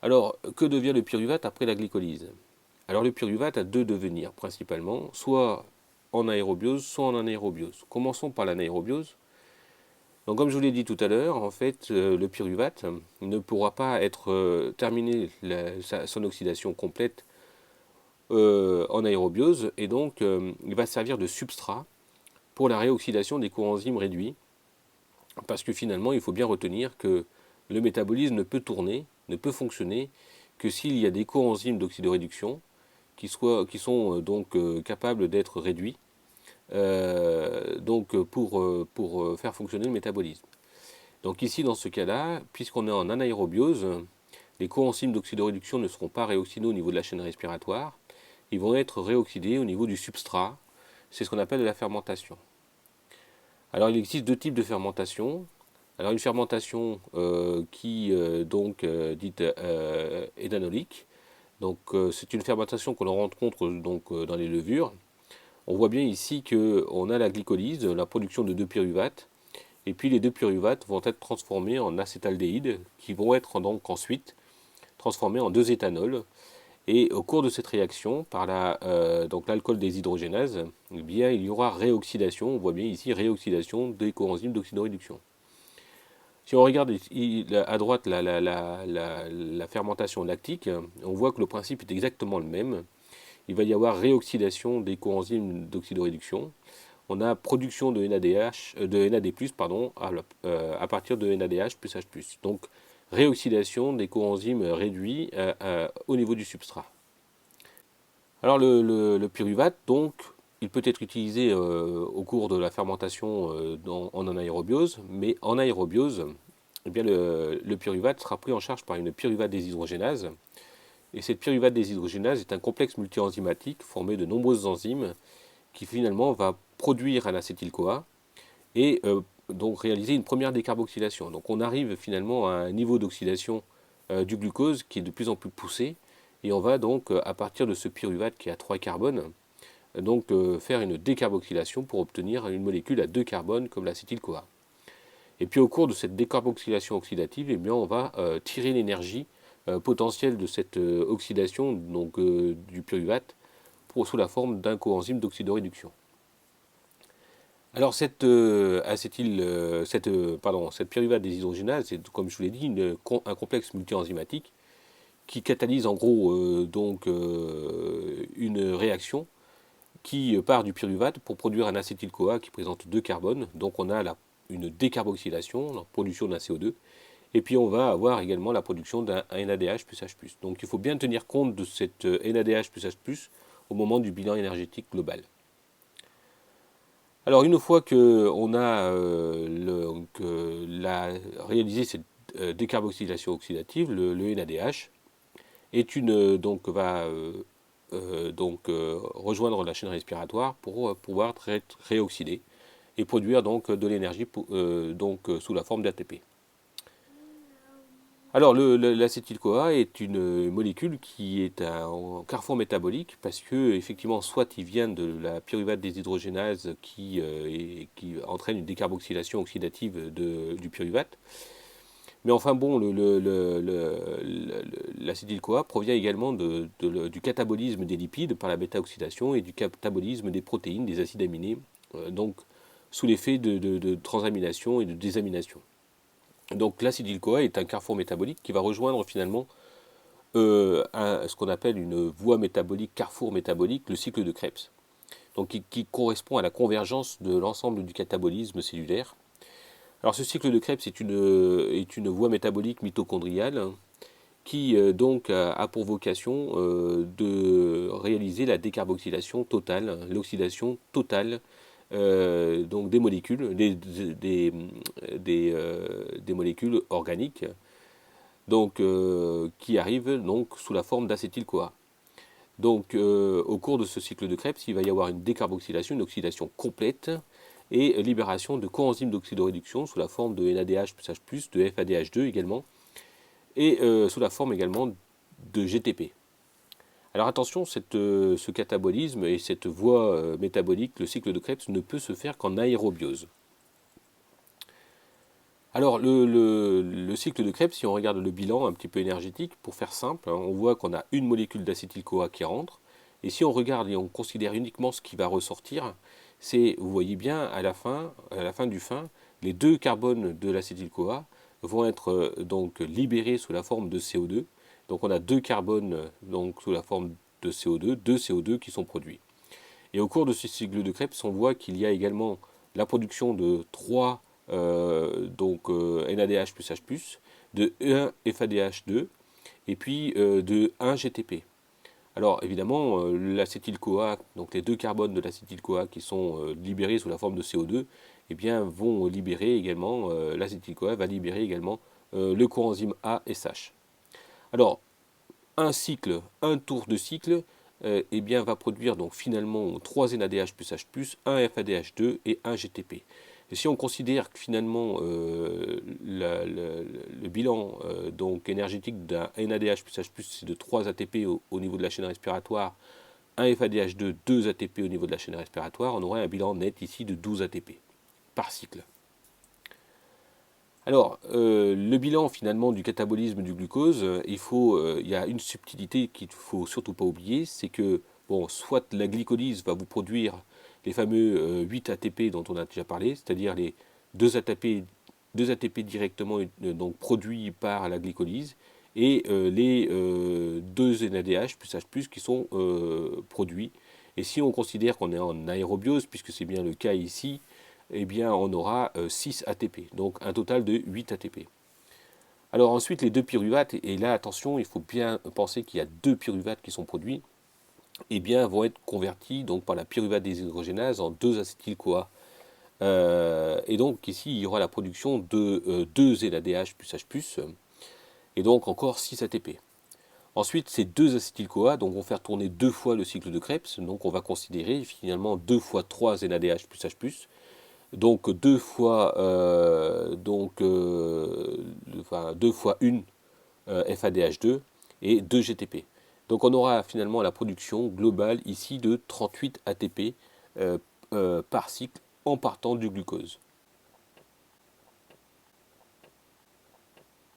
Alors, que devient le pyruvate après la glycolyse? Alors, le pyruvate a deux devenirs principalement, soit en aérobiose, soit en anaérobiose. Commençons par l'anaérobiose. Donc, comme je vous l'ai dit tout à l'heure, en fait, le pyruvate ne pourra pas être terminer son oxydation complète en aérobiose, et donc il va servir de substrat pour la réoxydation des coenzymes réduits, parce que finalement, il faut bien retenir que le métabolisme ne peut tourner, ne peut fonctionner que s'il y a des coenzymes d'oxydoréduction qui sont donc capables d'être réduits donc pour faire fonctionner le métabolisme. Donc ici, dans ce cas-là, puisqu'on est en anaérobiose, les coenzymes d'oxydoréduction ne seront pas réoxydés au niveau de la chaîne respiratoire, ils vont être réoxydés au niveau du substrat. C'est ce qu'on appelle la fermentation. Alors il existe deux types de fermentation. Alors une fermentation dite éthanolique. Donc c'est une fermentation que l'on rencontre dans les levures. On voit bien ici qu'on a la glycolyse, la production de deux pyruvates, et puis les deux pyruvates vont être transformés en acétaldéhyde, qui vont être donc ensuite transformés en deux éthanols. Et au cours de cette réaction, par donc l'alcool déshydrogénase, eh bien, il y aura réoxydation, on voit bien ici réoxydation des coenzymes d'oxydoréduction. Si on regarde à droite la fermentation lactique, on voit que le principe est exactement le même. Il va y avoir réoxydation des coenzymes d'oxydoréduction. On a production de NAD+, pardon, à partir de NADH plus H+. Donc réoxydation des coenzymes réduits au niveau du substrat. Alors le pyruvate, donc, il peut être utilisé au cours de la fermentation en anaérobiose, mais en aérobiose, eh bien le pyruvate sera pris en charge par une pyruvate déshydrogénase. Et cette pyruvate déshydrogénase est un complexe multi-enzymatique formé de nombreuses enzymes qui finalement va produire un acétyl-CoA et donc réaliser une première décarboxylation. Donc on arrive finalement à un niveau d'oxydation du glucose qui est de plus en plus poussé, et on va donc à partir de ce pyruvate qui a 3 carbones donc faire une décarboxylation pour obtenir une molécule à 2 carbones comme l'acétyl-CoA. Et puis au cours de cette décarboxylation oxydative, eh bien, on va tirer l'énergie potentielle de cette oxydation donc, du pyruvate sous la forme d'un coenzyme d'oxydoréduction. Alors cette pyruvate déshydrogénase, c'est comme je vous l'ai dit un complexe multi-enzymatique qui catalyse en gros une réaction qui part du pyruvate pour produire un acétyl-CoA qui présente 2 carbones. Donc on a une décarboxylation, la production d'un CO2, et puis on va avoir également la production d'un NADH plus H+. Donc il faut bien tenir compte de cette NADH plus H+, au moment du bilan énergétique global. Alors une fois qu'on a réalisé cette décarboxylation oxydative, le NADH va rejoindre la chaîne respiratoire pour pouvoir être réoxydé et produire donc de l'énergie sous la forme d'ATP. Alors l'acétyl-CoA est une molécule qui est un carrefour métabolique parce que effectivement soit il vient de la pyruvate déshydrogénase qui entraîne une décarboxylation oxydative du pyruvate. Mais enfin bon, l'acétyl-CoA provient également du catabolisme des lipides par la bêta-oxydation et du catabolisme des protéines, des acides aminés, donc sous l'effet de transamination et de désamination. Donc l'acétyl-CoA est un carrefour métabolique qui va rejoindre finalement ce qu'on appelle une voie métabolique, carrefour métabolique, le cycle de Krebs. Donc qui correspond à la convergence de l'ensemble du catabolisme cellulaire. Alors ce cycle de Krebs est une voie métabolique mitochondriale qui donc a pour vocation de réaliser la décarboxylation totale, l'oxydation totale donc des molécules, des molécules organiques, donc qui arrivent donc sous la forme d'acétyl-CoA. Donc au cours de ce cycle de Krebs, il va y avoir une décarboxylation, une oxydation complète et libération de coenzymes d'oxydoréduction sous la forme de NADH plus H+, de FADH2 également, et sous la forme également de GTP. Alors attention, ce catabolisme et cette voie métabolique, le cycle de Krebs, ne peut se faire qu'en aérobiose. Alors, le cycle de Krebs, si on regarde le bilan un petit peu énergétique, pour faire simple, hein, on voit qu'on a une molécule d'acétyl-CoA qui rentre. Et si on regarde et on considère uniquement ce qui va ressortir, c'est, vous voyez bien, à la fin du fin, les deux carbones de l'acétyl-CoA vont être donc libérés sous la forme de CO2. Donc on a deux carbones donc, sous la forme de CO2, deux CO2 qui sont produits. Et au cours de ce cycle de Krebs, on voit qu'il y a également la production de 3 NADH plus H+, de 1 FADH2 et puis de 1 GTP. Alors évidemment, l'acétyl-CoA, donc les deux carbones de l'acétyl-CoA qui sont libérés sous la forme de CO2, eh bien, vont libérer également, l'acétyl-CoA va libérer également le coenzyme A et SH. Alors, un cycle, un tour de cycle, eh bien, va produire donc finalement 3 NADH plus H+, 1 FADH2 et 1 GTP. Et si on considère que finalement le bilan donc énergétique d'un NADH plus H+, c'est de 3 ATP au niveau de la chaîne respiratoire, 1 FADH2, 2 ATP au niveau de la chaîne respiratoire, on aurait un bilan net ici de 12 ATP par cycle. Alors, le bilan finalement du catabolisme du glucose, il y a une subtilité qu'il ne faut surtout pas oublier, c'est que, bon, soit la glycolyse va vous produire les fameux 8 ATP dont on a déjà parlé, c'est-à-dire les 2 ATP directement donc produits par la glycolyse, et les 2 NADH plus H+, qui sont produits. Et si on considère qu'on est en aérobiose, puisque c'est bien le cas ici, eh bien on aura 6 ATP, donc un total de 8 ATP. Alors ensuite les deux pyruvates, et là attention, il faut bien penser qu'il y a deux pyruvates qui sont produits, eh bien vont être convertis donc par la pyruvate déshydrogénase en 2-acétyl-CoA. Et donc ici il y aura la production de 2 NADH plus H+, et donc encore 6 ATP. Ensuite, ces deux acétyl-CoA vont faire tourner deux fois le cycle de Krebs, donc on va considérer finalement 2 fois 3 NADH plus H+, donc 2 fois, enfin, 2 fois 1 FADH2 et 2 GTP. Donc on aura finalement la production globale ici de 38 ATP par cycle en partant du glucose.